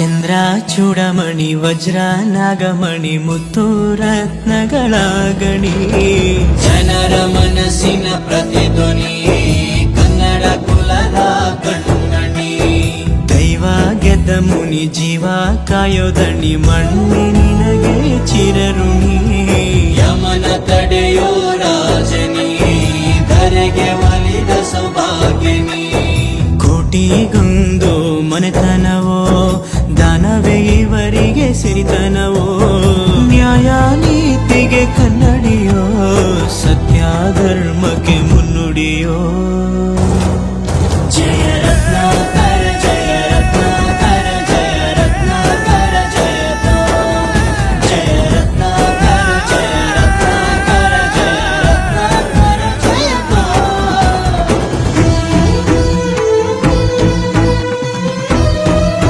ಚಂದ್ರ ಚೂಡಮಣಿ ವಜ್ರ ನಾಗಮಣಿ ಮುತ್ತು ರತ್ನಗಳ ಗಣಿ, ಜನರ ಮನಸ್ಸಿನ ಪ್ರತಿಧ್ವನಿ ಕನ್ನಡ ಕುಲದ ಕಣ್ಣಣಿ. ದೈವ ಗೆದ್ದ ಮುನಿ ಜೀವ ಕಾಯೋದಣಿ ಮಣ್ಣಿ ನಿನಗೆ ಚಿರಋಣಿ. ಯಮನ ತಡೆಯೋ ರಾಜನಿ ಧರೆಗೆ ಒಲಿದ ಸೌಭಾಗ್ಯನಿ. ಕೋಟಿಗೊಂದು ಮನೆತನವೋ ದಾನವೇ ಇವರಿಗೆ ಸಿರಿತನವೋ, ನ್ಯಾಯ ನೀತಿಗೆ ಕನ್ನಡಿಯೋ ಸತ್ಯ ಧರ್ಮಕ್ಕೆ ಮುನ್ನುಡಿಯೋ.